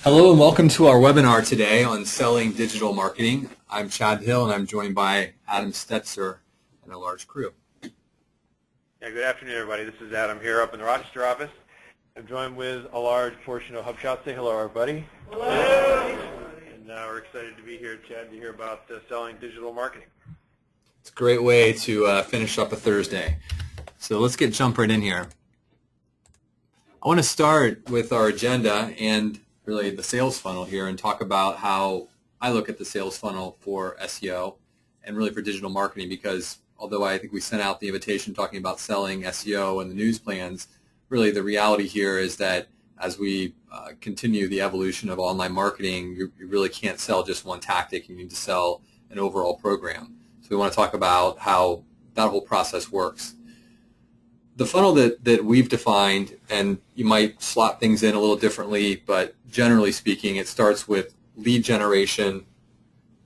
Hello and welcome to our webinar today on selling digital marketing. I'm Chad Hill and I'm joined by Adam Stetzer and a large crew. Yeah, good afternoon, everybody. This is Adam here up in the Rochester office. I'm joined with a large portion of HubShout. Say hello, everybody. Hello. And we're excited to be here, Chad, to hear about selling digital marketing. It's a great way to finish up a Thursday. So let's jump right in here. I want to start with our agenda and really the sales funnel here and talk about how I look at the sales funnel for SEO and really for digital marketing, because although I think we sent out the invitation talking about selling SEO and the news plans, really the reality here is that as we continue the evolution of online marketing, you really can't sell just one tactic. You need to sell an overall program. So we want to talk about how that whole process works. The funnel that we've defined, and you might slot things in a little differently, but generally speaking, it starts with lead generation.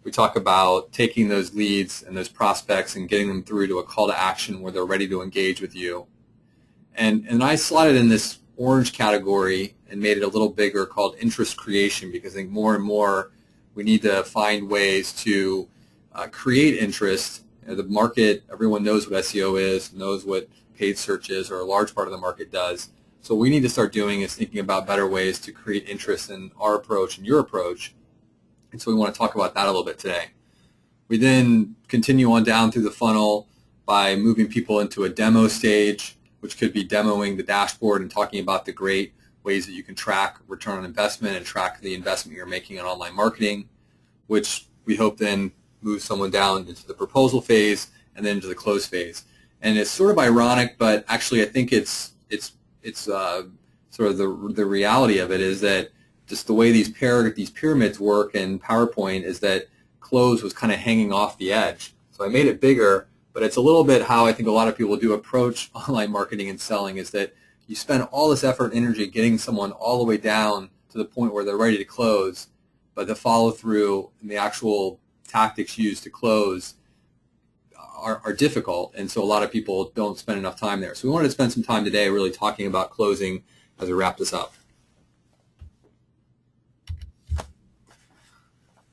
We talk about taking those leads and those prospects and getting them through to a call to action where they're ready to engage with you. And I slotted in this orange category and made it a little bigger called interest creation, because I think more and more we need to find ways to create interest. The market, everyone knows what SEO is, knows what paid search is, or a large part of the market does. So what we need to start doing is thinking about better ways to create interest in our approach and your approach. And so we want to talk about that a little bit today. We then continue on down through the funnel by moving people into a demo stage, which could be demoing the dashboard and talking about the great ways that you can track return on investment and track the investment you're making in online marketing, which we hope then moves someone down into the proposal phase and then into the close phase. And it's sort of ironic, but actually I think it's sort of the reality of it is that just the way these pyramids work in PowerPoint is that close was kind of hanging off the edge. So I made it bigger, but it's a little bit how I think a lot of people do approach online marketing and selling, is that you spend all this effort and energy getting someone all the way down to the point where they're ready to close, but the follow through and the actual tactics used to close are difficult, and so a lot of people don't spend enough time there. So we wanted to spend some time today really talking about closing as we wrap this up.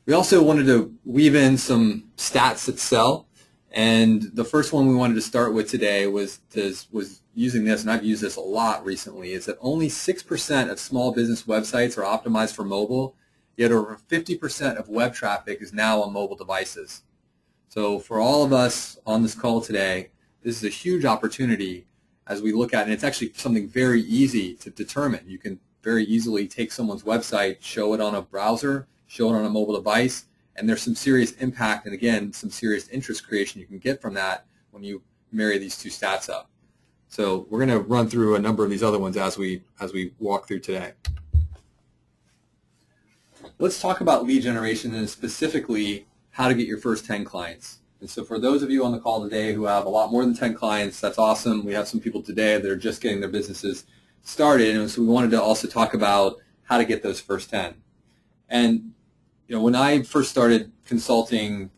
We also wanted to weave in some stats that sell, and the first one we wanted to start with today was using this, and I've used this a lot recently, is that only 6% of small business websites are optimized for mobile, yet over 50% of web traffic is now on mobile devices. So for all of us on this call today, this is a huge opportunity as we look at it, and it's actually something very easy to determine. You can very easily take someone's website, show it on a browser, show it on a mobile device, and there's some serious impact and, again, some serious interest creation you can get from that when you marry these two stats up. So we're going to run through a number of these other ones as we walk through today. Let's talk about lead generation and specifically how to get your first 10 clients. And so for those of you on the call today who have a lot more than 10 clients, that's awesome. We have some people today that are just getting their businesses started, and so we wanted to also talk about how to get those first 10. And when I first started consulting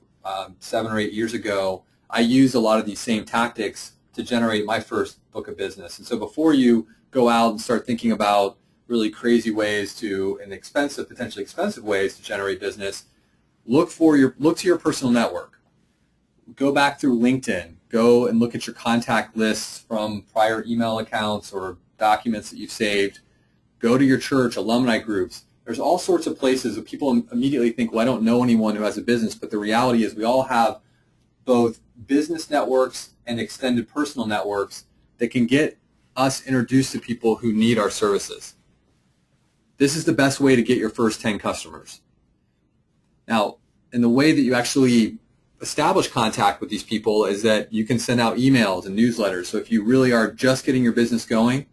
7 or 8 years ago, I used a lot of these same tactics to generate my first book of business. And so before you go out and start thinking about really crazy ways and potentially expensive ways to generate business, look to your personal network. Go back through LinkedIn. Go and look at your contact lists from prior email accounts or documents that you've saved. Go to your church, alumni groups. There's all sorts of places that people immediately think, well, I don't know anyone who has a business, but the reality is we all have both business networks and extended personal networks that can get us introduced to people who need our services. This is the best way to get your first 10 customers. Now, in the way that you actually establish contact with these people is that you can send out emails and newsletters. So if you really are just getting your business going,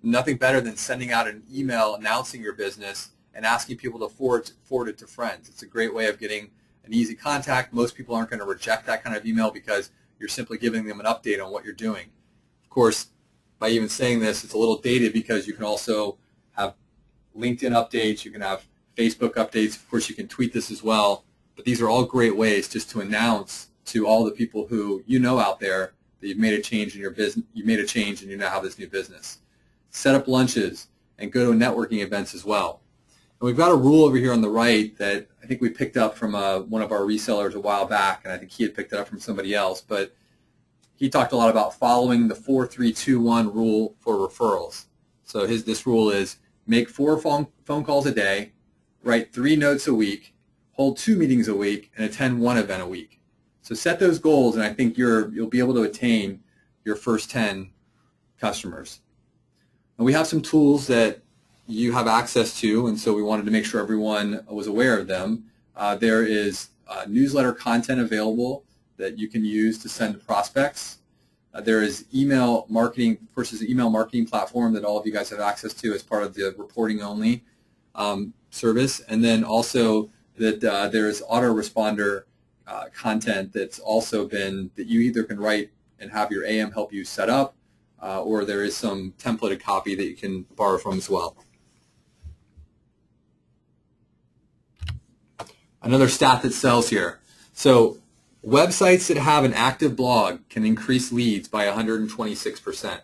nothing better than sending out an email announcing your business and asking people to forward it to friends. It's a great way of getting an easy contact. Most people aren't going to reject that kind of email because you're simply giving them an update on what you're doing. Of course, by even saying this, it's a little dated because you can also have LinkedIn updates, you can have Facebook updates. Of course, you can tweet this as well. But these are all great ways just to announce to all the people who you know out there that you've made a change in your business. You made a change and you now have this new business. Set up lunches and go to networking events as well. And we've got a rule over here on the right that I think we picked up from one of our resellers a while back, and I think he had picked it up from somebody else, but he talked a lot about following the 4-3-2-1 rule for referrals. So this rule is make 4 phone calls a day, write 3 notes a week, hold 2 meetings a week, and attend 1 event a week. So set those goals, and I think you'll be able to attain your first 10 customers. And we have some tools that you have access to, and so we wanted to make sure everyone was aware of them. There is newsletter content available that you can use to send to prospects. There is email marketing, of course, there's an email marketing platform that all of you guys have access to as part of the reporting only service. And then also that there's autoresponder content that's also been, that you either can write and have your AM help you set up, or there is some templated copy that you can borrow from as well. Another stat that sells here. So websites that have an active blog can increase leads by 126%.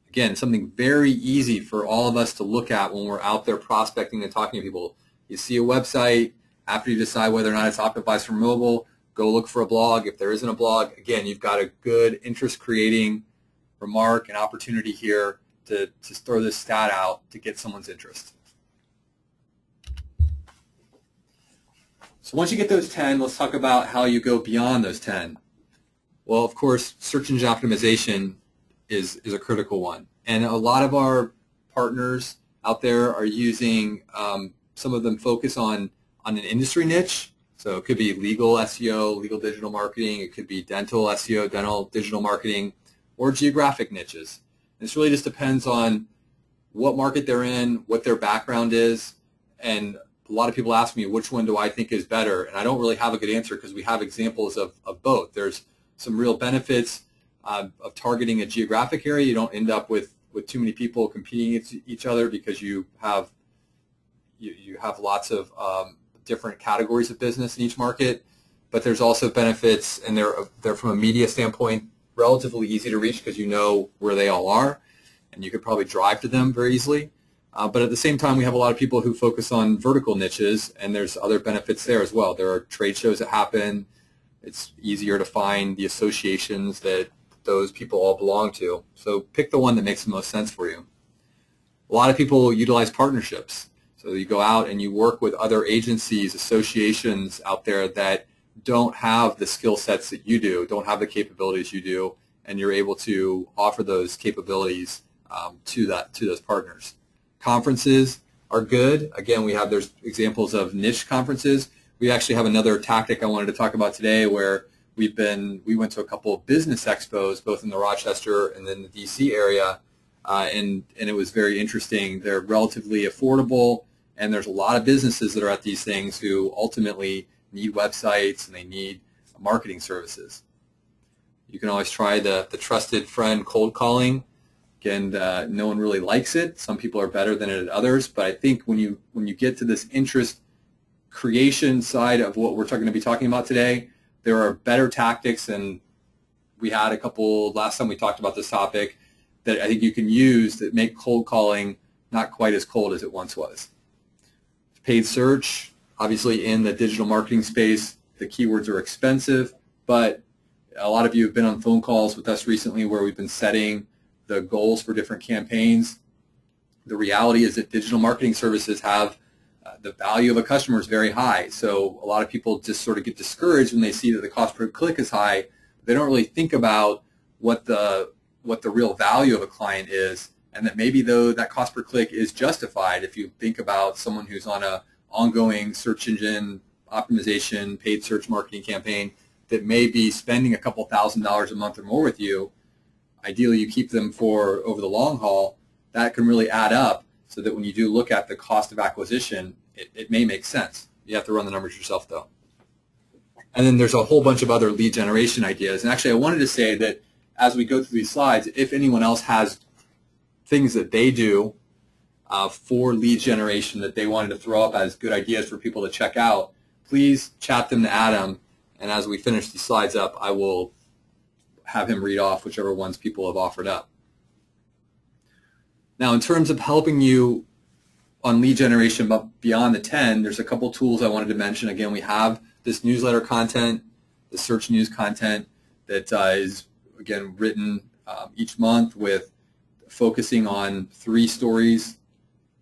Again, something very easy for all of us to look at when we're out there prospecting and talking to people. You see a website, after you decide whether or not it's optimized for mobile, go look for a blog. If there isn't a blog, again, you've got a good interest-creating remark and opportunity here to throw this stat out to get someone's interest. So once you get those 10, let's talk about how you go beyond those 10. Well, of course, search engine optimization is a critical one. And a lot of our partners out there are using, some of them focus on an industry niche. So it could be legal SEO, legal digital marketing. It could be dental SEO, dental digital marketing, or geographic niches. And this really just depends on what market they're in, what their background is, and a lot of people ask me, which one do I think is better? And I don't really have a good answer because we have examples of both. There's some real benefits of targeting a geographic area. You don't end up with too many people competing against each other because you have lots of different categories of business in each market. But there's also benefits, and they're from a media standpoint relatively easy to reach because you know where they all are, and you could probably drive to them very easily. But at the same time, we have a lot of people who focus on vertical niches, and there's other benefits there as well. There are trade shows that happen. It's easier to find the associations that those people all belong to. So pick the one that makes the most sense for you. A lot of people utilize partnerships. So you go out and you work with other agencies, associations out there that don't have the skill sets that you do, don't have the capabilities you do, and you're able to offer those capabilities to those partners. Conferences are good. Again, there's examples of niche conferences. We actually have another tactic I wanted to talk about today where we went to a couple of business expos, both in the Rochester and then the DC area, and it was very interesting. They're relatively affordable, and there's a lot of businesses that are at these things who ultimately need websites and they need marketing services. You can always try the trusted friend cold calling. Again, no one really likes it. Some people are better than it at others, but I think when you get to this interest creation side of what we're going to be talking about today, there are better tactics, and we had a couple last time we talked about this topic that I think you can use that make cold calling not quite as cold as it once was. Paid search, obviously in the digital marketing space, the keywords are expensive, but a lot of you have been on phone calls with us recently where we've been setting the goals for different campaigns. The reality is that digital marketing services have the value of a customer is very high. So a lot of people just sort of get discouraged when they see that the cost per click is high. They don't really think about what the real value of a client is, and that maybe though that cost per click is justified if you think about someone who's on an ongoing search engine optimization, paid search marketing campaign that may be spending a couple $1,000s a month or more with you. Ideally, you keep them for over the long haul. That can really add up so that when you do look at the cost of acquisition, it may make sense. You have to run the numbers yourself, though. And then there's a whole bunch of other lead generation ideas. And actually, I wanted to say that as we go through these slides, if anyone else has things that they do for lead generation that they wanted to throw up as good ideas for people to check out, please chat them to Adam. And as we finish these slides up, I will have him read off whichever ones people have offered up. Now, in terms of helping you on lead generation, but beyond the 10, there's a couple tools I wanted to mention. Again, we have this newsletter content, the search news content that is, again, written each month with focusing on 3 stories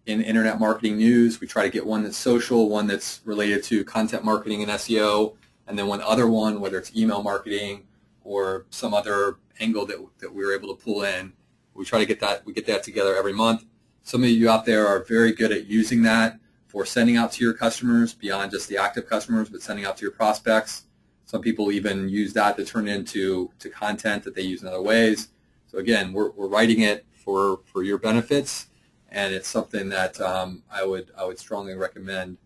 in internet marketing news. We try to get one that's social, one that's related to content marketing and SEO, and then one other one, whether it's email marketing or some other angle that we were able to pull in. We try to get that together every month. Some of you out there are very good at using that for sending out to your customers beyond just the active customers, but sending out to your prospects. Some people even use that to turn into content that they use in other ways. So again, we're writing it for your benefits, and it's something that I would strongly recommend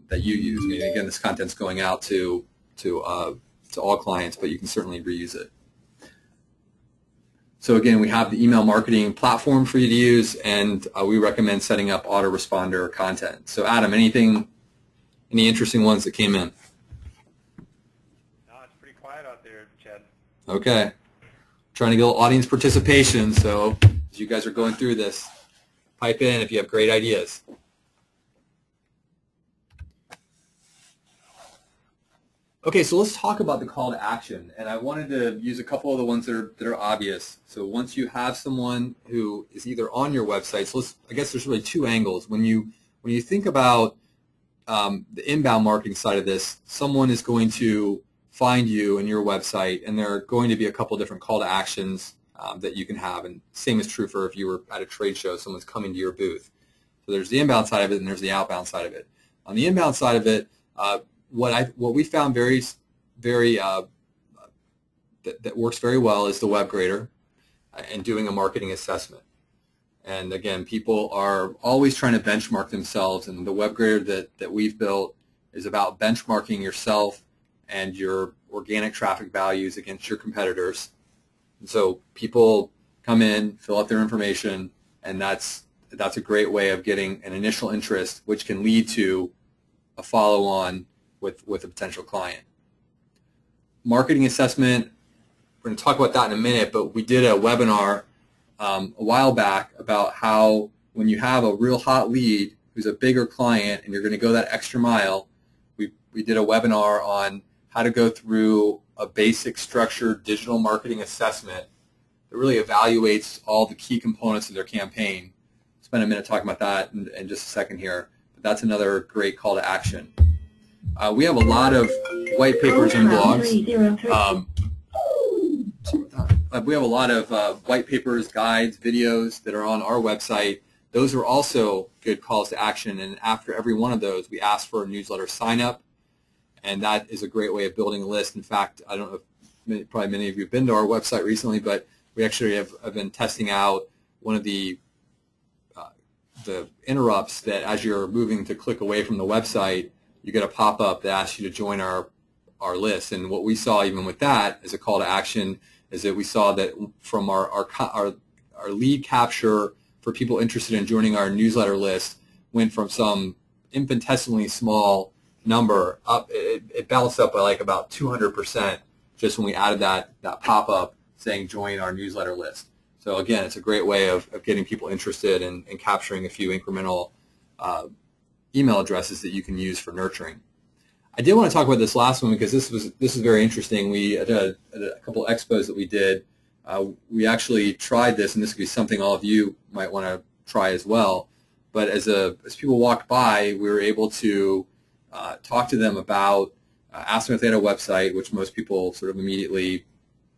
that you use. I mean, again, this content's going out to all clients, but you can certainly reuse it. So again, we have the email marketing platform for you to use, and we recommend setting up autoresponder content. So Adam, any interesting ones that came in? No, it's pretty quiet out there, Chad. Okay. Trying to get audience participation, so as you guys are going through this, pipe in if you have great ideas. Okay, so let's talk about the call to action, and I wanted to use a couple of the ones that are obvious. So once you have someone who is either on your website, so I guess there's really 2 angles. When you think about the inbound marketing side of this, someone is going to find you in your website, and there are going to be a couple different call to actions that you can have, and same is true for if you were at a trade show, someone's coming to your booth. So there's the inbound side of it, and there's the outbound side of it. On the inbound side of it, what we found that works very well is the web grader and doing a marketing assessment. And again, people are always trying to benchmark themselves, and the web grader that we've built is about benchmarking yourself and your organic traffic values against your competitors. And so people come in, fill out their information, and that's a great way of getting an initial interest, which can lead to a follow-on with a potential client. Marketing assessment, we're going to talk about that in a minute, but we did a webinar a while back about how when you have a real hot lead who's a bigger client and you're going to go that extra mile, we did a webinar on how to go through a basic structured digital marketing assessment that really evaluates all the key components of their campaign. Spend a minute talking about that in just a second here, but that's another great call to action. We have a lot of white papers and blogs. We have a lot of white papers, guides, videos that are on our website. Those are also good calls to action, and after every one of those, we ask for a newsletter sign-up, and that is a great way of building a list. In fact, I don't know if probably many of you have been to our website recently, but we actually have been testing out one of the interrupts that as you're moving to click away from the website, you get a pop-up that asks you to join our list. And what we saw even with that as a call to action is that we saw that from our lead capture for people interested in joining our newsletter list went from some infinitesimally small number up, it bounced up by like about 200% just when we added that pop-up saying join our newsletter list. So again, it's a great way of getting people interested and capturing a few incremental email addresses that you can use for nurturing. I did want to talk about this last one because this is very interesting. We at a couple expos that we did, we actually tried this, and this could be something all of you might want to try as well. But as people walked by, we were able to talk to them about, ask them if they had a website, which most people sort of immediately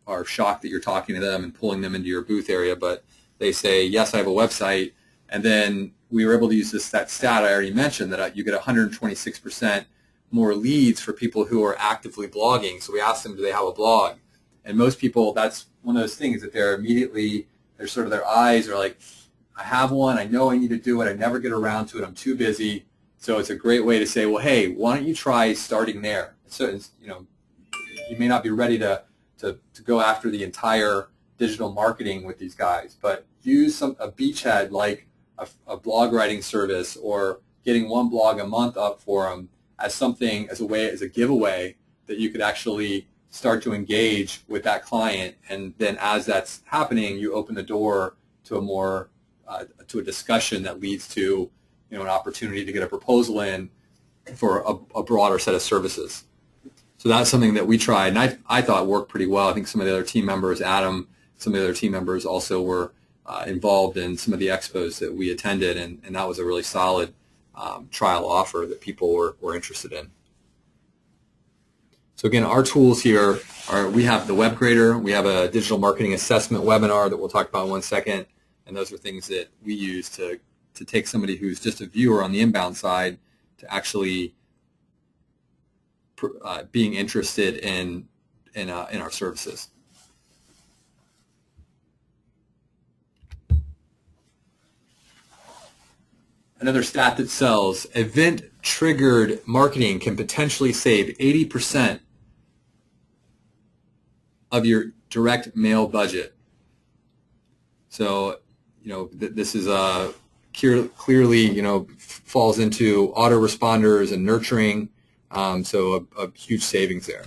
are shocked that you're talking to them and pulling them into your booth area, but they say, yes, I have a website. And then we were able to use that stat I already mentioned, that you get 126% more leads for people who are actively blogging. So we asked them, do they have a blog? And most people, that's one of those things that their eyes are like, I have one, I know I need to do it, I never get around to it, I'm too busy. So it's a great way to say, well, hey, why don't you try starting there? So you may not be ready to go after the entire digital marketing with these guys, but use a beachhead like a blog writing service or getting one blog a month up for them as a giveaway that you could actually start to engage with that client, and then as that's happening, you open the door to a discussion that leads to an opportunity to get a proposal in for a broader set of services. So that's something that we tried, and I thought worked pretty well. I think some of the other team members, Adam, some of the other team members also were involved in some of the expos that we attended, and that was a really solid trial offer that people were interested in. So again, our tools here are, we have the Web Grader, we have a digital marketing assessment webinar that we'll talk about in 1 second, and those are things that we use to take somebody who's just a viewer on the inbound side to actually being interested in our services. Another stat that sells: event-triggered marketing can potentially save 80% of your direct mail budget. So, this is clearly, falls into autoresponders and nurturing. So a huge savings there.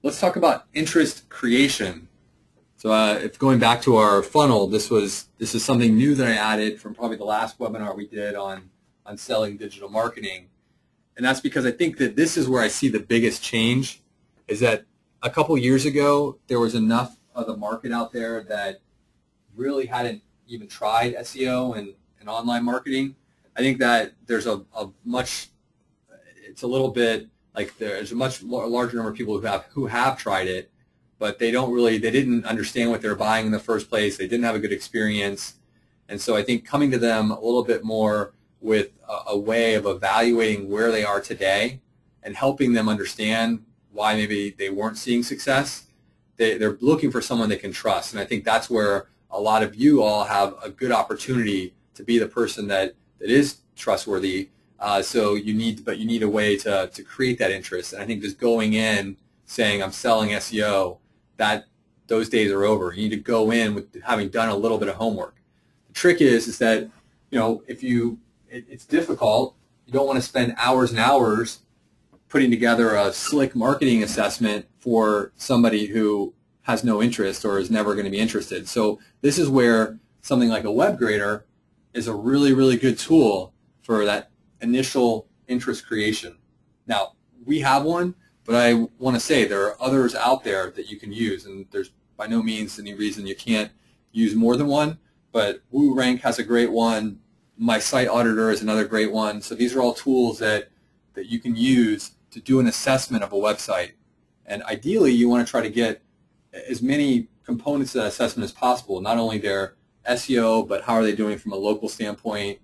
Let's talk about interest creation. So if going back to our funnel, this is something new that I added from probably the last webinar we did on selling digital marketing. And that's because I think that this is where I see the biggest change, is that a couple years ago, there was enough of the market out there that really hadn't even tried SEO and online marketing. I think that there's it's a little bit like there's a much larger number of people who have tried it, but they didn't understand what they were buying in the first place. They didn't have a good experience. And so I think coming to them a little bit more with a way of evaluating where they are today and helping them understand why maybe they weren't seeing success, they're looking for someone they can trust. And I think that's where a lot of you all have a good opportunity to be the person that is trustworthy. So you need a way to create that interest. And I think just going in saying I'm selling SEO, those days are over. You need to go in with having done a little bit of homework. The trick is that it's difficult. You don't want to spend hours and hours putting together a slick marketing assessment for somebody who has no interest or is never going to be interested. So this is where something like a Web Grader is a really, really good tool for that initial interest creation. Now, we have one, but I want to say there are others out there that you can use, and there's by no means any reason you can't use more than one, but WooRank has a great one. My Site Auditor is another great one. So these are all tools that you can use to do an assessment of a website. And ideally, you want to try to get as many components of that assessment as possible, not only their SEO, but how are they doing from a local standpoint,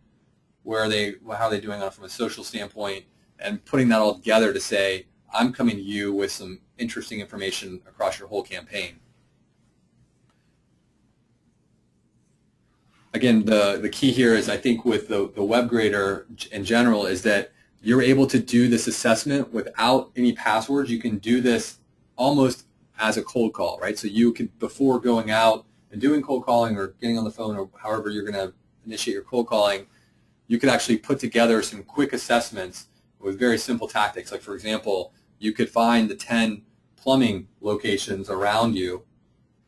how are they doing from a social standpoint, and putting that all together to say, I'm coming to you with some interesting information across your whole campaign. Again, the key here is, I think, with the Web Grader in general, is that you're able to do this assessment without any passwords. You can do this almost as a cold call, right? So you can, before going out and doing cold calling or getting on the phone or however you're going to initiate your cold calling, you could actually put together some quick assessments with very simple tactics. Like, for example, you could find the 10 plumbing locations around you.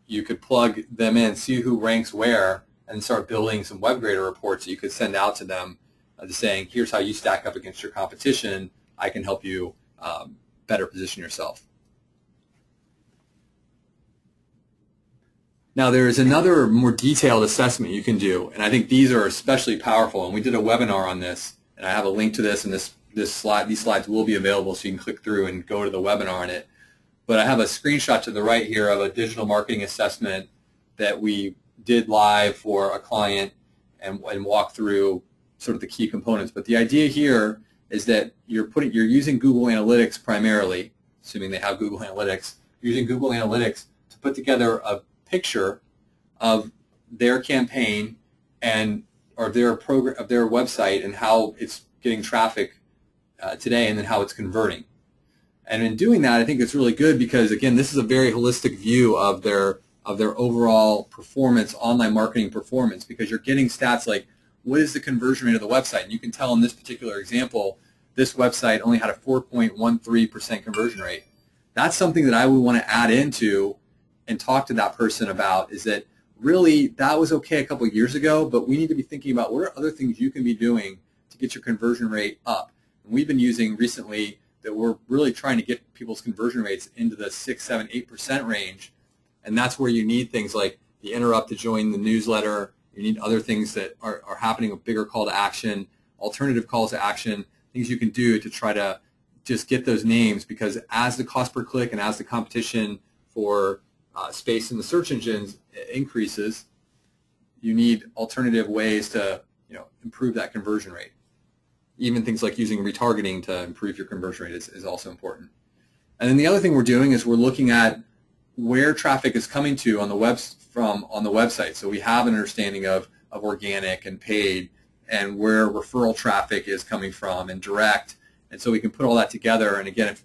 You could plug them in, see who ranks where, and start building some Web Grader reports that you could send out to them, just saying, here's how you stack up against your competition. I can help you better position yourself. Now, there is another more detailed assessment you can do, and I think these are especially powerful. And we did a webinar on this, and I have a link to this, and these slides will be available, so you can click through and go to the webinar on it. But I have a screenshot to the right here of a digital marketing assessment that we did live for a client and walk through sort of the key components. But the idea here is that you're using Google Analytics primarily, assuming they have Google Analytics, using Google Analytics to put together a picture of their campaign or their program, of their website, and how it's getting traffic today, and then how it's converting. And in doing that, I think it's really good because, again, this is a very holistic view of their overall performance, online marketing performance, because you're getting stats like, what is the conversion rate of the website? And you can tell in this particular example, this website only had a 4.13% conversion rate. That's something that I would want to add into and talk to that person about, is that really that was okay a couple of years ago, but we need to be thinking about what are other things you can be doing to get your conversion rate up. And we've been using recently that we're really trying to get people's conversion rates into the 6, 7, 8% range, and that's where you need things like the interrupt to join the newsletter. You need other things that are happening, a bigger call to action, alternative calls to action, things you can do to try to just get those names, because as the cost per click and as the competition for space in the search engines increases, you need alternative ways to improve that conversion rate. Even things like using retargeting to improve your conversion rate is also important. And then the other thing we're doing is we're looking at where traffic is coming to on the website. So we have an understanding of organic and paid, and where referral traffic is coming from and direct. And so we can put all that together. And again,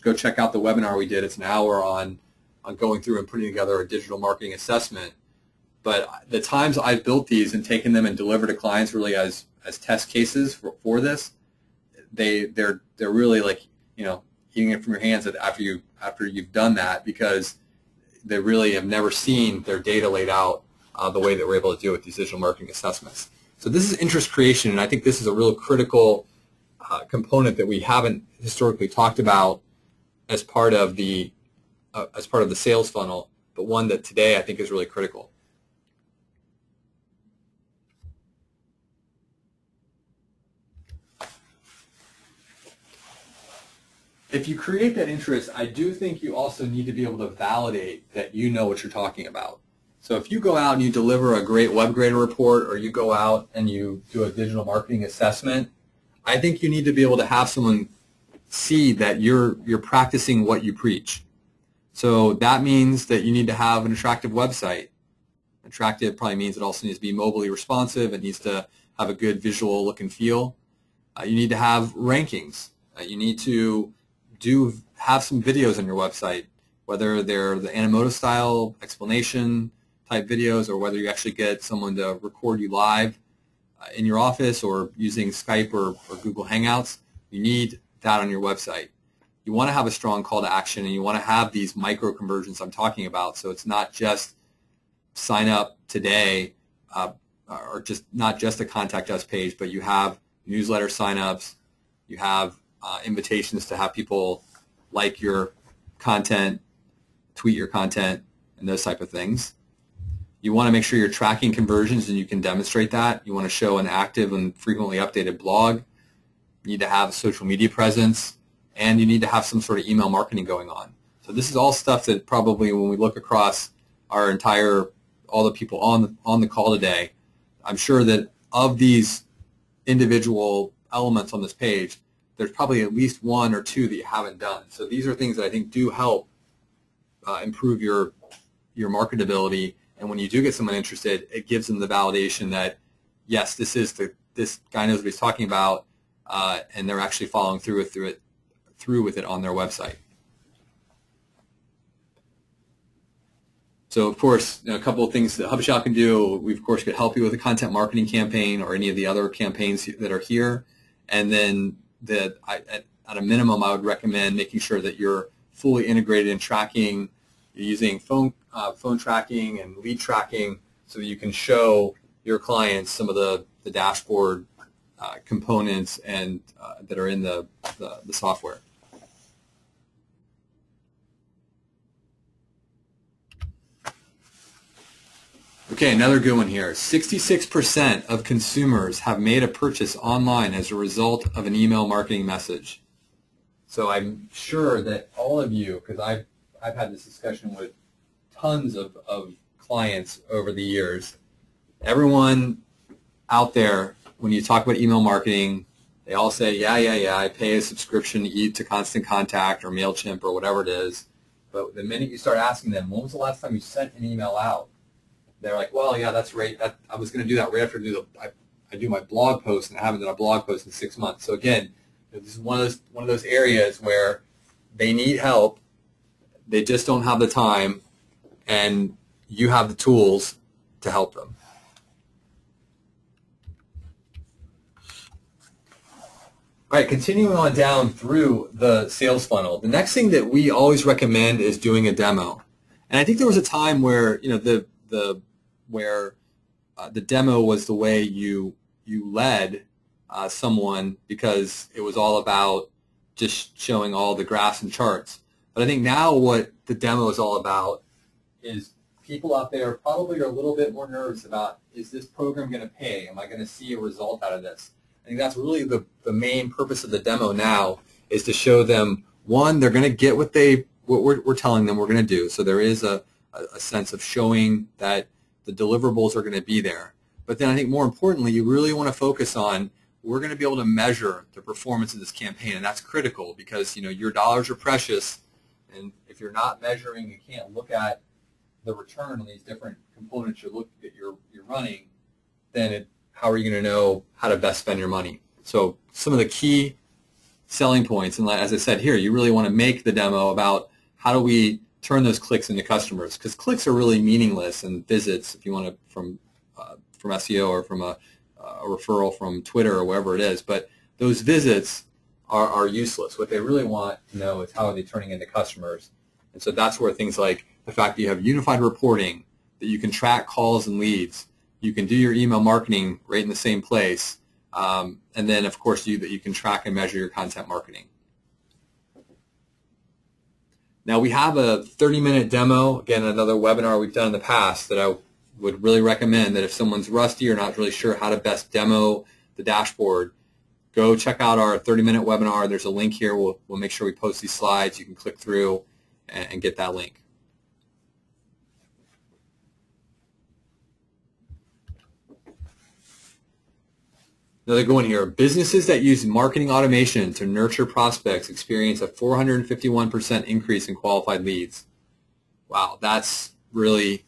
go check out the webinar we did. It's an hour on going through and putting together a digital marketing assessment. But the times I've built these and taken them and delivered to clients really as test cases for this, they're really like eating it from your hands after you've done that, because they really have never seen their data laid out the way that we're able to do with these digital marketing assessments. So this is interest creation, and I think this is a real critical component that we haven't historically talked about as part of the sales funnel, but one that today I think is really critical. If you create that interest, I do think you also need to be able to validate that you know what you're talking about. So if you go out and you deliver a great web grader report, or you go out and you do a digital marketing assessment, I think you need to be able to have someone see that you're practicing what you preach. So that means that you need to have an attractive website. Attractive probably means it also needs to be mobilely responsive. It needs to have a good visual look and feel. You need to have rankings. You need to have some videos on your website, whether they're the Animoto style explanation type videos, or whether you actually get someone to record you live in your office or using Skype or Google Hangouts. You need that on your website. You want to have a strong call to action, and you want to have these micro conversions I'm talking about. So it's not just sign up today, or just not just a contact us page, but you have newsletter signups, you have invitations to have people like your content, tweet your content, and those type of things. You want to make sure you're tracking conversions and you can demonstrate that. You want to show an active and frequently updated blog. You need to have a social media presence, and you need to have some sort of email marketing going on. So this is all stuff that probably, when we look across all the people on the call today, I'm sure that of these individual elements on this page, there's probably at least one or two that you haven't done. So these are things that I think do help improve your marketability. And when you do get someone interested, it gives them the validation that, yes, this guy knows what he's talking about, and they're actually following through with it on their website. So, of course, a couple of things that HubShout can do. We, of course, could help you with a content marketing campaign or any of the other campaigns that are here. And then at a minimum, I would recommend making sure that you're fully integrated in tracking. You're using phone tracking and lead tracking so that you can show your clients some of the dashboard components and that are in the software. Okay, another good one here. 66% of consumers have made a purchase online as a result of an email marketing message. So I'm sure that all of you, because I've had this discussion with tons of clients over the years, everyone out there, when you talk about email marketing, they all say, yeah, I pay a subscription to Constant Contact or MailChimp or whatever it is. But the minute you start asking them, when was the last time you sent an email out? They're like, well, yeah, that's right. I was going to do that right after I do my blog post, and I haven't done a blog post in 6 months. So again, this is one of those areas where they need help. They just don't have the time, and you have the tools to help them. All right, continuing on down through the sales funnel. The next thing that we always recommend is doing a demo. And I think there was a time where the where the demo was the way you led someone, because it was all about just showing all the graphs and charts. But I think now what the demo is all about is people out there probably are a little bit more nervous about, is this program going to pay? Am I going to see a result out of this? I think that's really the main purpose of the demo now, is to show them, one, they're going to get what we're telling them we're going to do. So there is a sense of showing that the deliverables are going to be there. But then I think more importantly, you really want to focus on, we're going to be able to measure the performance of this campaign, and that's critical because your dollars are precious, and if you're not measuring, you can't look at the return on these different components you're running, then how are you going to know how to best spend your money? So some of the key selling points, and as I said here, you really want to make the demo about how do we turn those clicks into customers, because clicks are really meaningless, and visits, if you want to, from SEO or from a referral from Twitter or wherever it is, but those visits are useless. What they really want to know is how are they turning into customers. And so that's where things like the fact that you have unified reporting, that you can track calls and leads, you can do your email marketing right in the same place, and then of course that you can track and measure your content marketing. Now we have a 30-minute demo, again another webinar we've done in the past, that I would really recommend that if someone's rusty or not really sure how to best demo the dashboard, go check out our 30-minute webinar. There's a link here. We'll make sure we post these slides. You can click through and get that link. Another good one here. Businesses that use marketing automation to nurture prospects experience a 451% increase in qualified leads. Wow, that's really,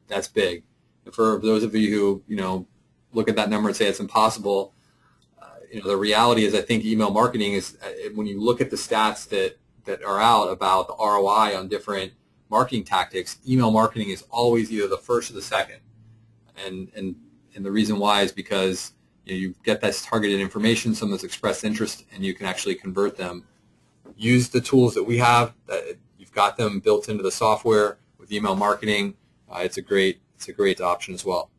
that's big. And for those of you who look at that number and say it's impossible, the reality is I think email marketing is, when you look at the stats that are out about the ROI on different marketing tactics, email marketing is always either the first or the second. And the reason why is because you get this targeted information, someone's expressed interest, and you can actually convert them. Use the tools that we have. You've got them built into the software with email marketing. It's a great option as well.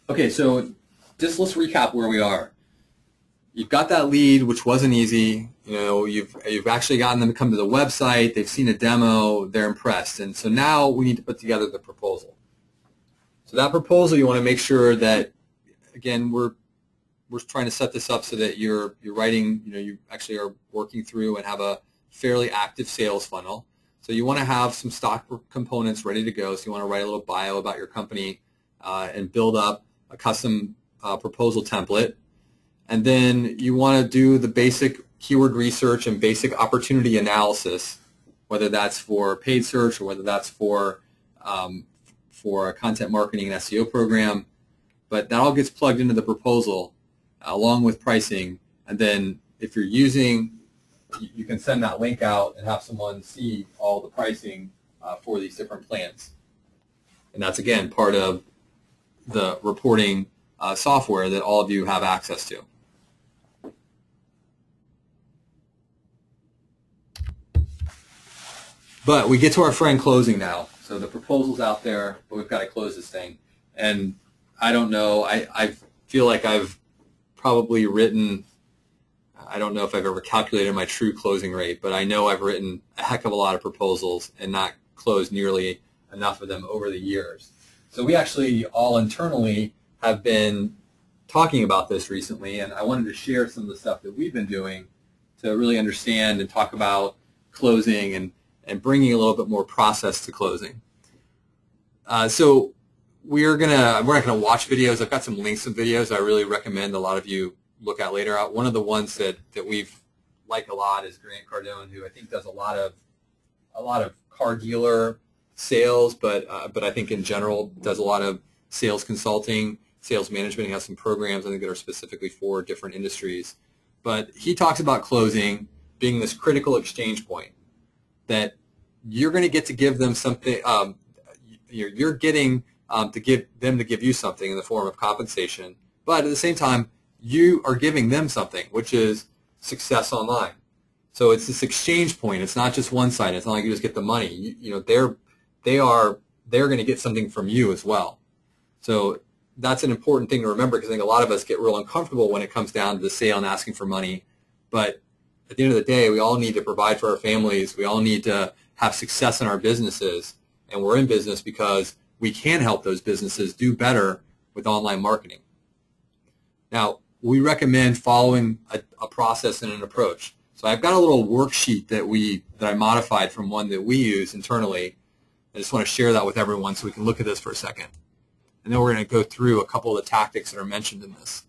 Okay, so just let's recap where we are. You've got that lead, which wasn't easy. You've actually gotten them to come to the website. They've seen a demo. They're impressed, and so now we need to put together the proposal. So that proposal, you want to make sure that, again, we're trying to set this up so that you're writing, you actually are working through and have a fairly active sales funnel. So you want to have some stock components ready to go. So you want to write a little bio about your company and build up a custom proposal template. And then you want to do the basic keyword research and basic opportunity analysis, whether that's for paid search or whether that's for a content marketing and SEO program. But that all gets plugged into the proposal along with pricing. And then if you're using, you can send that link out and have someone see all the pricing for these different plans. And that's, again, part of the reporting software that all of you have access to. But we get to our friend closing now. So the proposal's out there, but we've got to close this thing. And I don't know, I feel like I've probably written, I don't know if I've ever calculated my true closing rate, but I know I've written a heck of a lot of proposals and not closed nearly enough of them over the years. So we actually all internally have been talking about this recently, and I wanted to share some of the stuff that we've been doing to really understand and talk about closing and bringing a little bit more process to closing. So we're not gonna watch videos. I've got some links to videos I really recommend a lot of you look at later. One of the ones that we've liked a lot is Grant Cardone, who I think does a lot of car dealer sales, but I think in general does a lot of sales consulting, sales management. He has some programs I think that are specifically for different industries. But he talks about closing being this critical exchange point, that you're going to get to give them something, you're getting to give you something in the form of compensation, but at the same time, you are giving them something, which is success online. So it's this exchange point. It's not just one-sided. It's not like you just get the money. they're going to get something from you as well. So that's an important thing to remember, because I think a lot of us get real uncomfortable when it comes down to the sale and asking for money. But at the end of the day, we all need to provide for our families. We all need to have success in our businesses. And we're in business because we can help those businesses do better with online marketing. Now, we recommend following a process and an approach. So I've got a little worksheet that I modified from one that we use internally. I just want to share that with everyone so we can look at this for a second. And then we're going to go through a couple of the tactics that are mentioned in this.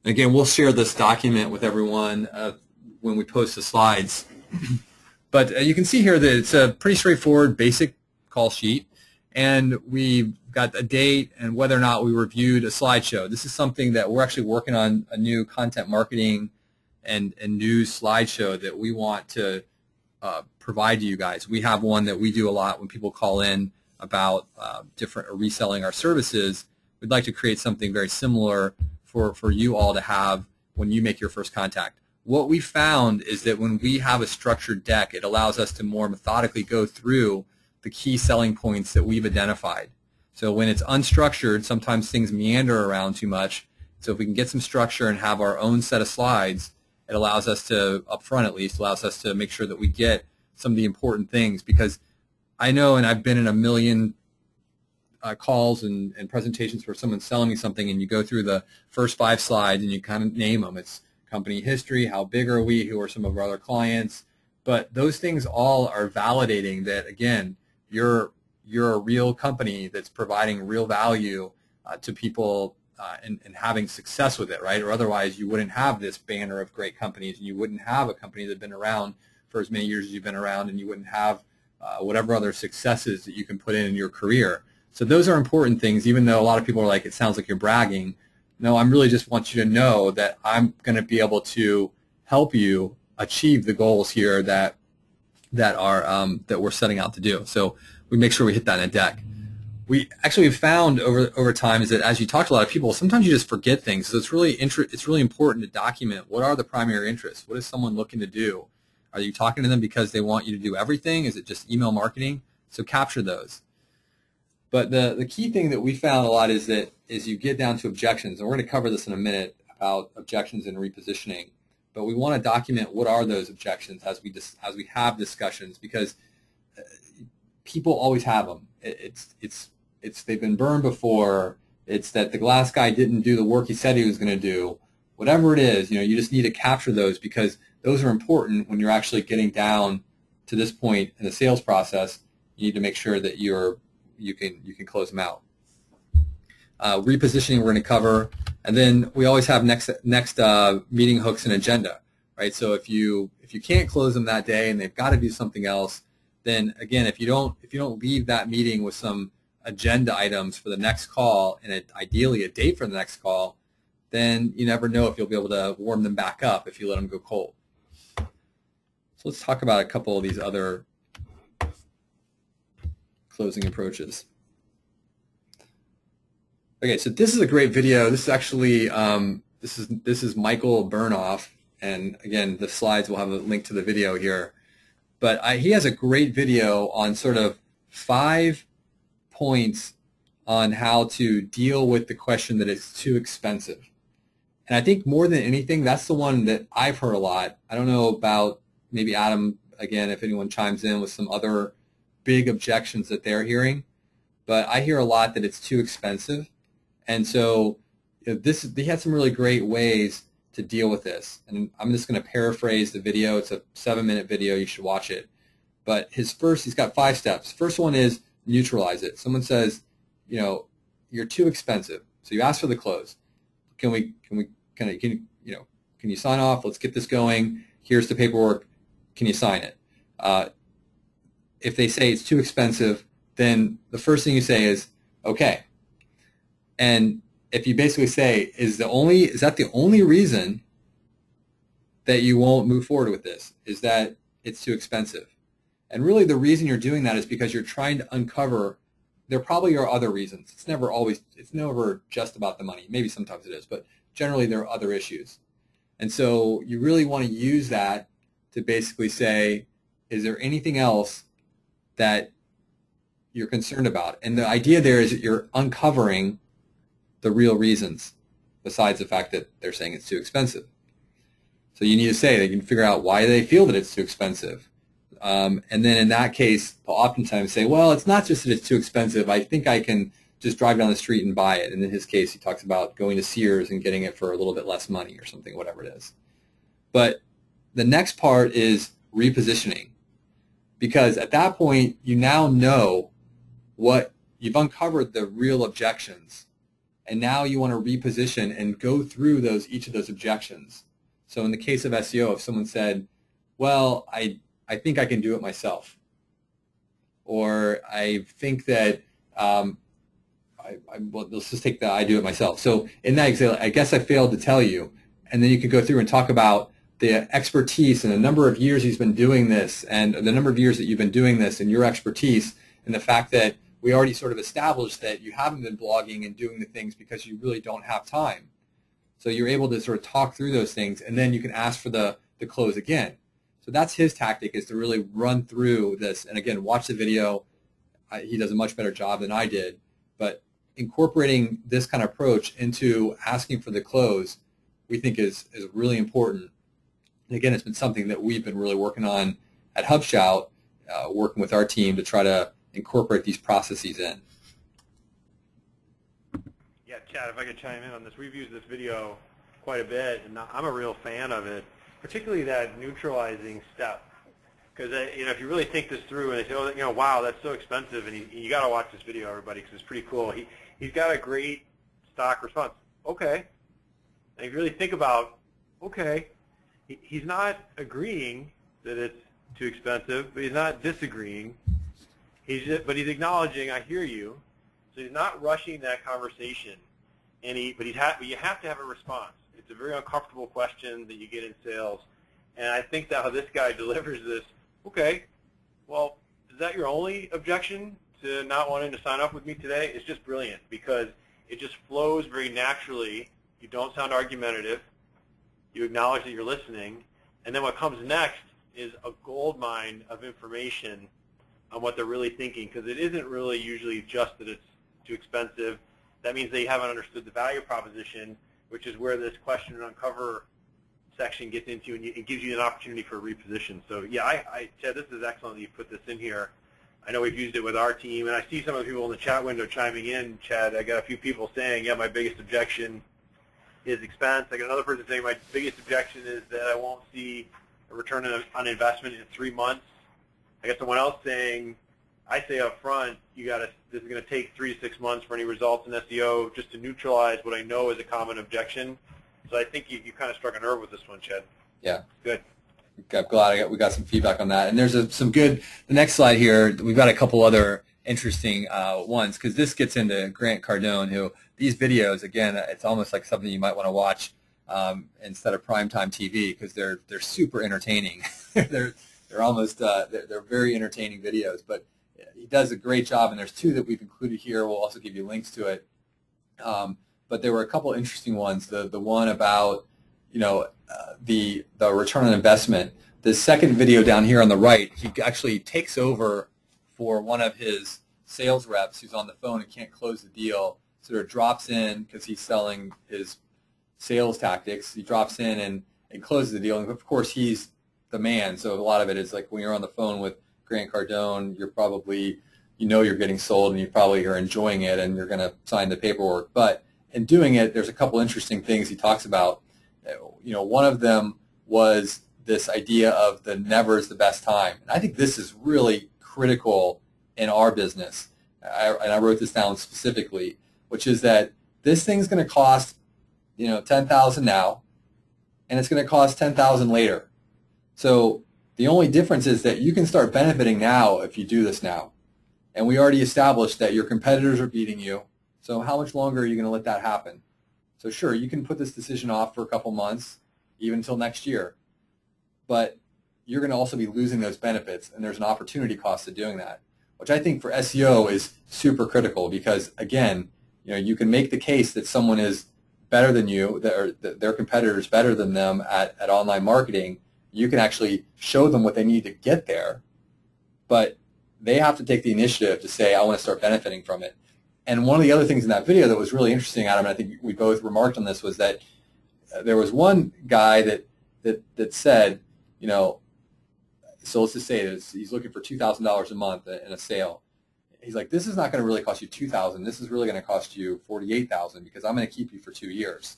Again, we'll share this document with everyone when we post the slides. But you can see here that it's a pretty straightforward, basic call sheet. And we've got a date and whether or not we reviewed a slideshow. This is something that we're actually working on, a new content marketing and news slideshow that we want to provide to you guys. We have one that we do a lot when people call in about different or reselling our services. We'd like to create something very similar for you all to have when you make your first contact. What we found is that when we have a structured deck, it allows us to more methodically go through the key selling points that we've identified. So when it's unstructured, sometimes things meander around too much. So if we can get some structure and have our own set of slides, it allows us to, up front at least, allows us to make sure that we get some of the important things. Because I know, and I've been in a million calls and presentations where someone's selling me something, and you go through the first 5 slides and you kind of name them. It's company history, how big are we, who are some of our other clients. But those things all are validating that, again, you're a real company that's providing real value to people and having success with it, right? Or otherwise you wouldn't have this banner of great companies, and you wouldn't have a company that's been around for as many years as you've been around, and you wouldn't have whatever other successes that you can put in your career. So those are important things, even though a lot of people are like, it sounds like you're bragging. No, I'm really just want you to know that I'm going to be able to help you achieve the goals here that we're setting out to do. So we make sure we hit that in a deck. We actually have found over time is that as you talk to a lot of people, sometimes you just forget things. So it's really important to document what are the primary interests. What is someone looking to do? Are you talking to them because they want you to do everything? Is it just email marketing? So capture those. But the key thing that we found a lot is you get down to objections, and we're going to cover this in a minute about objections and repositioning. But we want to document what are those objections as we have discussions, because people always have them. They've been burned before. It's that the glass guy didn't do the work he said he was going to do. Whatever it is, you just need to capture those, because those are important when you're actually getting down to this point in the sales process. You need to make sure that you can close them out. Repositioning we're going to cover, and then we always have next meeting hooks and agenda, right? So if you can't close them that day and they've got to do something else, then again, if you don't leave that meeting with some agenda items for the next call and ideally a date for the next call, then you never know if you'll be able to warm them back up if you let them go cold. So let's talk about a couple of these other closing approaches. Okay, so this is a great video. This is actually this is Michael Burnoff, and again, the slides will have a link to the video here. But he has a great video on sort of 5 points on how to deal with the question that it's too expensive. And I think more than anything, that's the one that I've heard a lot. I don't know about maybe Adam, again, if anyone chimes in with some other big objections that they're hearing, but I hear a lot that it's too expensive. And so he had some really great ways to deal with this. And I'm just going to paraphrase the video. It's a 7-minute video. You should watch it. But he's got 5 steps. First one is neutralize it. Someone says, you're too expensive. So you ask for the close. Can you sign off? Let's get this going. Here's the paperwork. Can you sign it? If they say it's too expensive, then the first thing you say is, okay. And if you basically say, is that the only reason that you won't move forward with this, is that it's too expensive? And really the reason you're doing that is because you're trying to uncover, there probably are other reasons. It's never just about the money. Maybe sometimes it is, but generally there are other issues. And so you really want to use that to basically say, is there anything else that you're concerned about? And the idea there is that you're uncovering the real reasons besides the fact that they're saying it's too expensive. So you need to say, they can figure out why they feel that it's too expensive. And then in that case, they'll oftentimes say, well, it's not just that it's too expensive. I think I can just drive down the street and buy it. And in his case, he talks about going to Sears and getting it for a little bit less money or something, whatever it is. But the next part is repositioning. Because at that point, you now know what you've uncovered, the real objections. And now you want to reposition and go through each of those objections. So in the case of SEO, if someone said, well, I think I can do it myself, or I think that, well, let's just take the I do it myself. So in that example, I guess I failed to tell you. And then you could go through and talk about the expertise and the number of years he's been doing this, and the number of years that you've been doing this, and your expertise, and the fact that we already sort of established that you haven't been blogging and doing the things because you really don't have time. So you're able to sort of talk through those things, and then you can ask for the close again. So that's his tactic, is to really run through this. And again, watch the video. He does a much better job than I did. But incorporating this kind of approach into asking for the close, we think is really important. And again, it's been something that we've been really working on at HubShout, working with our team to try to incorporate these processes in. Yeah, Chad, if I could chime in on this, we've used this video quite a bit, and I'm a real fan of it, particularly that neutralizing step. Because if you really think this through and they say, oh, wow, that's so expensive, and you got to watch this video, everybody, because it's pretty cool. He's got a great stock response. Okay. And if you really think about, okay, he's not agreeing that it's too expensive, but he's not disagreeing. But he's acknowledging, I hear you. So he's not rushing that conversation. But you have to have a response. It's a very uncomfortable question that you get in sales. And I think that how this guy delivers this, okay, well, is that your only objection to not wanting to sign up with me today? It's just brilliant because it just flows very naturally. You don't sound argumentative. You acknowledge that you're listening. And then what comes next is a gold mine of information on what they're really thinking, because it isn't really usually just that it's too expensive. That means they haven't understood the value proposition, which is where this question and uncover section gets into, and it gives you an opportunity for a reposition. So yeah, Chad, this is excellent that you put this in here. I know we've used it with our team, and I see some of the people in the chat window chiming in. Chad, I got a few people saying, yeah, my biggest objection is expense. I got another person saying my biggest objection is that I won't see a return on investment in 3 months. I got someone else saying, I say up front, this is going to take 3 to 6 months for any results in SEO, just to neutralize what I know is a common objection. So I think you kind of struck a nerve with this one, Chad. Yeah. Good. I'm glad we got some feedback on that. And there's some good, the next slide here, we've got a couple other interesting ones, because this gets into Grant Cardone, who these videos, again, it's almost like something you might want to watch instead of primetime TV, because they're super entertaining. they're almost they're very entertaining videos, but he does a great job, and there's two that we've included here. We'll also give you links to it. But there were a couple interesting ones. The one about the return on investment. The second video down here on the right, he actually takes over for one of his sales reps who's on the phone and can't close the deal. Sort of drops in because he's selling his sales tactics. He drops in and closes the deal, and of course he's the man. So a lot of it is like when you're on the phone with Grant Cardone, you're probably, you're getting sold, and you probably are enjoying it, and you're going to sign the paperwork. But in doing it, there's a couple interesting things he talks about. One of them was this idea of the never is the best time. And I think this is really critical in our business. And I wrote this down specifically, which is that this thing's going to cost, $10,000 now, and it's going to cost $10,000 later. So the only difference is that you can start benefiting now if you do this now. And we already established that your competitors are beating you. So how much longer are you going to let that happen? So sure, you can put this decision off for a couple months, even until next year. But you're going to also be losing those benefits, and there's an opportunity cost to doing that, which I think for SEO is super critical because, again, you can make the case that someone is better than you, that their competitor is better than them at online marketing, You can actually show them what they need to get there, but they have to take the initiative to say, I want to start benefiting from it. And one of the other things in that video that was really interesting, Adam, and I think we both remarked on this, was that there was one guy that said, you know, so let's just say he's looking for $2,000 a month in a sale. He's like, this is not going to really cost you $2,000. This is really going to cost you $48,000 because I'm going to keep you for 2 years.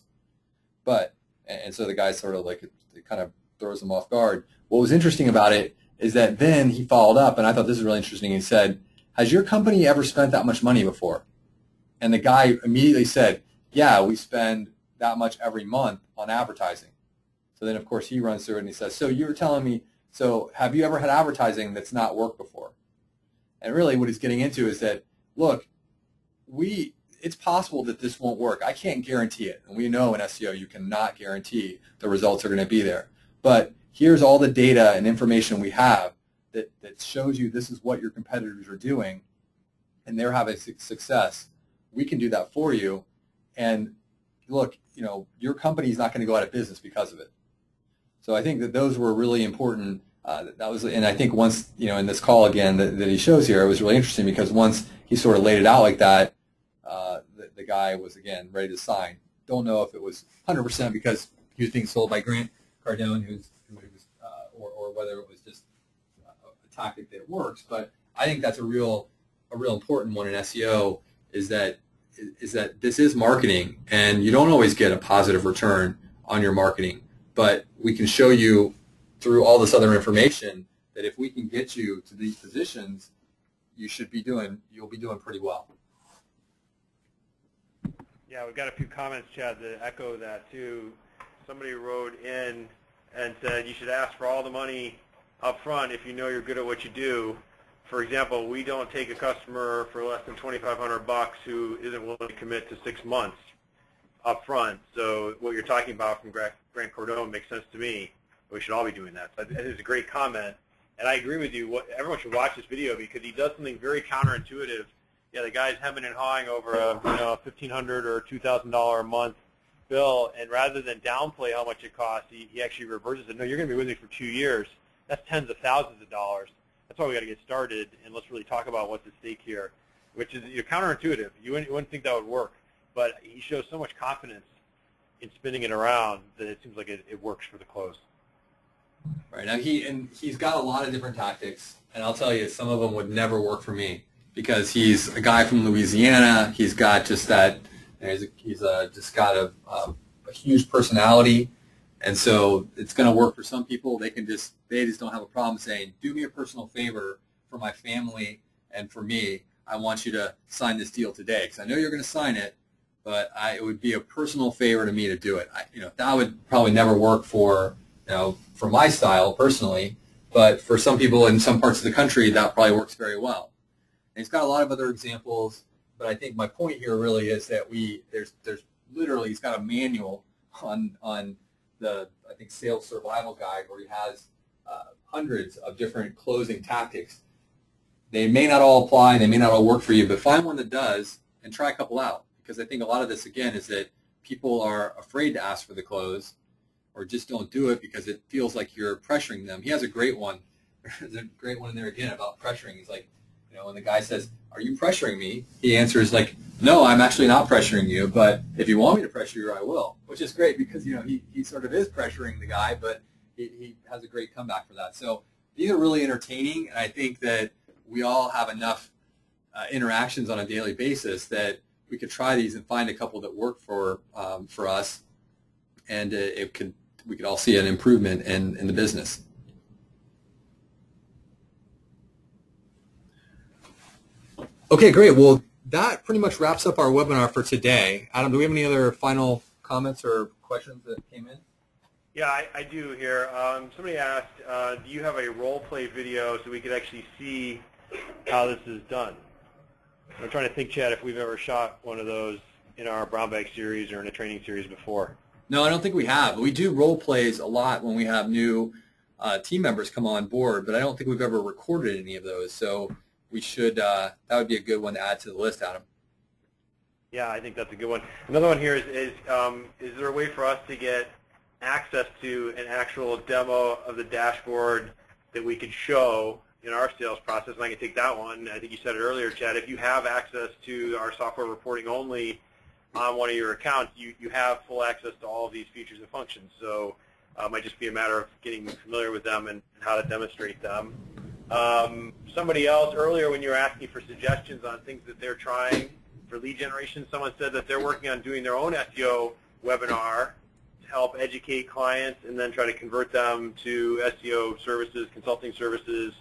But, and so the guy sort of like, it kind of throws him off guard. What was interesting about it is that then he followed up, and I thought this was really interesting. He said, has your company ever spent that much money before? And the guy immediately said, yeah, we spend that much every month on advertising. So then, of course, he runs through it and he says, so you were telling me, so have you ever had advertising that's not worked before? And really what he's getting into is that, look, it's possible that this won't work. I can't guarantee it. And we know in SEO you cannot guarantee the results are going to be there. But here's all the data and information we have that shows you this is what your competitors are doing, and they're having success. We can do that for you. And look, you know, your company is not going to go out of business because of it. So I think that those were really important. That was, and I think once, you know, in this call again that he shows here, it was really interesting because once he sort of laid it out like that, the guy was again ready to sign. Don't know if it was 100% because he was being sold by Grant Cardone, or whether it was just a tactic that works. But I think that's a real important one in SEO is that this is marketing, and you don't always get a positive return on your marketing. But we can show you through all this other information that if we can get you to these positions, you'll be doing pretty well. Yeah, we've got a few comments, Chad, that echo that too. Somebody wrote in and said you should ask for all the money up front if you know you're good at what you do. For example, we don't take a customer for less than $2,500 who isn't willing to commit to 6 months up front. So what you're talking about from Grant Cardone makes sense to me. We should all be doing that. So it's a great comment, and I agree with you. Everyone should watch this video because he does something very counterintuitive. Yeah, the guy's hemming and hawing over a $1,500 or $2,000 a month bill, and rather than downplay how much it costs, he actually reverses it. No, you're going to be with me for 2 years. That's tens of thousands of dollars. That's why we got to get started, and let's really talk about what's at stake here, which is counterintuitive. You wouldn't think that would work, but he shows so much confidence in spinning it around that it seems like it works for the close. Right. Now he's got a lot of different tactics, and I'll tell you, some of them would never work for me because he's a guy from Louisiana. He's got just that. He's just got a huge personality, and so it's going to work for some people. They just don't have a problem saying, "Do me a personal favor for my family and for me. I want you to sign this deal today because I know you're going to sign it, but it would be a personal favor to me to do it." That would probably never work for my style personally, but for some people in some parts of the country, that probably works very well. And he's got a lot of other examples, but I think my point here really is that there's literally, he's got a manual on the, I think, Sales Survival Guide where he has hundreds of different closing tactics. They may not all apply, they may not all work for you, but find one that does and try a couple out, because I think a lot of this, again, is that people are afraid to ask for the close, or just don't do it because it feels like you're pressuring them. He has a great one. There's a great one in there again about pressuring. He's like, when the guy says, "Are you pressuring me?" He answers like, "No, I'm actually not pressuring you, but if you want me to pressure you, I will," which is great because, he sort of is pressuring the guy, but he has a great comeback for that. So these are really entertaining, and I think that we all have enough interactions on a daily basis that we could try these and find a couple that work for us, and we could all see an improvement in the business. Okay, great. Well, that pretty much wraps up our webinar for today. Adam, do we have any other final comments or questions that came in? Yeah, I do here. Somebody asked, do you have a role play video so we could actually see how this is done? I'm trying to think, Chad, if we've ever shot one of those in our brown bag series or in a training series before. No, I don't think we have. We do role plays a lot when we have new team members come on board, but I don't think we've ever recorded any of those. So we should. That would be a good one to add to the list, Adam. Yeah, I think that's a good one. Another one here is there a way for us to get access to an actual demo of the dashboard that we could show in our sales process, and I can take that one. I think you said it earlier, Chad. If you have access to our software reporting only on one of your accounts, you have full access to all of these features and functions. So it might just be a matter of getting familiar with them and how to demonstrate them. Somebody else earlier, when you were asking for suggestions on things that they're trying for lead generation, someone said that they're working on doing their own SEO webinar to help educate clients and then try to convert them to SEO services, consulting services,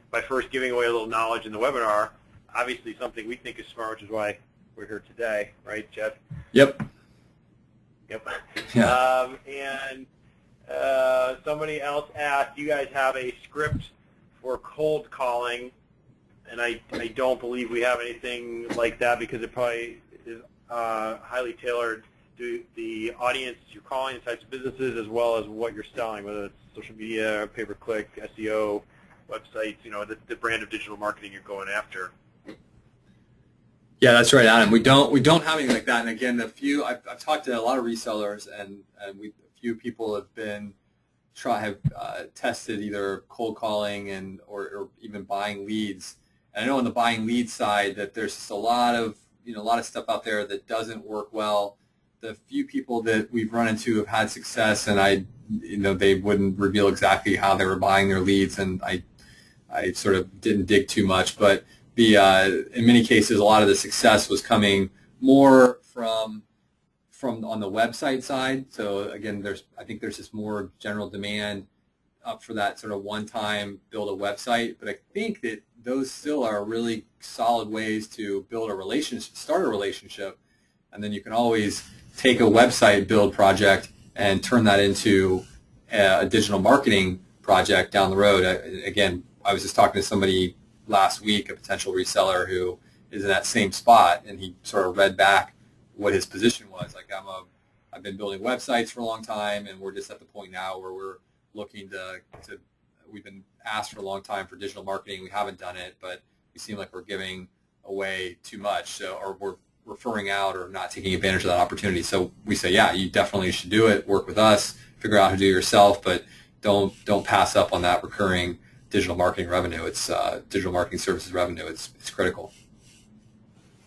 by first giving away a little knowledge in the webinar. Obviously something we think is smart, which is why we're here today, right, Jeff? Yep. Yep. Yeah. Somebody else asked, do you guys have a script for cold calling? And I don't believe we have anything like that, because it probably is highly tailored to the audience you're calling, the types of businesses, as well as what you're selling, whether it's social media, pay-per-click, SEO, websites, the brand of digital marketing you're going after. Yeah, that's right, Adam. We don't have anything like that. And again, I've talked to a lot of resellers, and a few people have tested either cold calling or even buying leads. And I know on the buying lead side that there's just a lot of stuff out there that doesn't work well. The few people that we've run into have had success, and they wouldn't reveal exactly how they were buying their leads, and I sort of didn't dig too much. But in many cases, a lot of the success was coming more from on the website side. So again, I think there's just more general demand up for that sort of one-time build a website. But I think that those still are really solid ways to build a relationship, start a relationship, and then you can always take a website build project and turn that into a digital marketing project down the road. Again, I was just talking to somebody last week, a potential reseller who is in that same spot, and he sort of read back what his position was. Like, I've been building websites for a long time, and we're just at the point now where we're looking we've been asked for a long time for digital marketing. We haven't done it, but we seem like we're giving away too much, or we're referring out or not taking advantage of that opportunity. So we say, yeah, you definitely should do it. Work with us, figure out how to do it yourself, but don't pass up on that recurring digital marketing revenue. It's digital marketing services revenue. It's critical.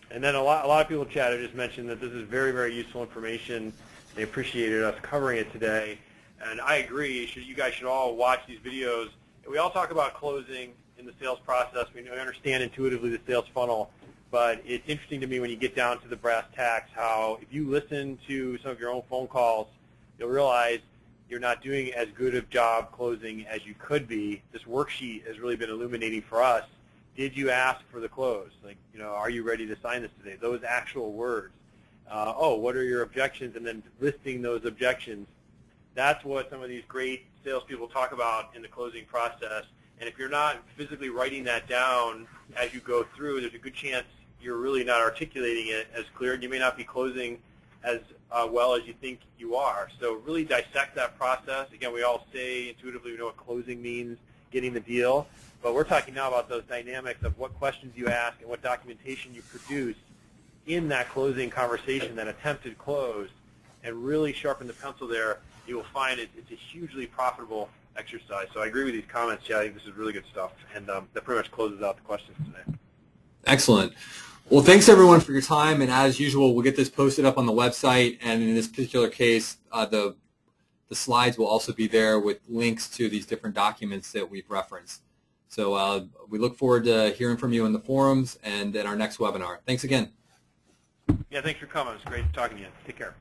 And then a lot of people, Chad, have just mentioned that this is very, very useful information. They appreciated us covering it today. And I agree. You guys should all watch these videos. We all talk about closing in the sales process. We understand intuitively the sales funnel. But it's interesting to me when you get down to the brass tacks how if you listen to some of your own phone calls, you'll realize you're not doing as good a job closing as you could be. This worksheet has really been illuminating for us. Did you ask for the close? Like, are you ready to sign this today? Those actual words. What are your objections? And then listing those objections. That's what some of these great salespeople talk about in the closing process. And if you're not physically writing that down as you go through, there's a good chance you're really not articulating it as clear, and you may not be closing as well as you think you are. So really dissect that process. Again, we all say intuitively we know what closing means, getting the deal, but we're talking now about those dynamics of what questions you ask and what documentation you produce in that closing conversation, that attempted close, and really sharpen the pencil there. You will find it's a hugely profitable exercise. So I agree with these comments, Chad. I think this is really good stuff, and that pretty much closes out the questions today. Excellent. Well, thanks everyone for your time, and as usual, we'll get this posted up on the website, and in this particular case, the slides will also be there with links to these different documents that we've referenced. So we look forward to hearing from you in the forums and in our next webinar. Thanks again. Yeah, thanks for coming. It was great talking to you. Take care.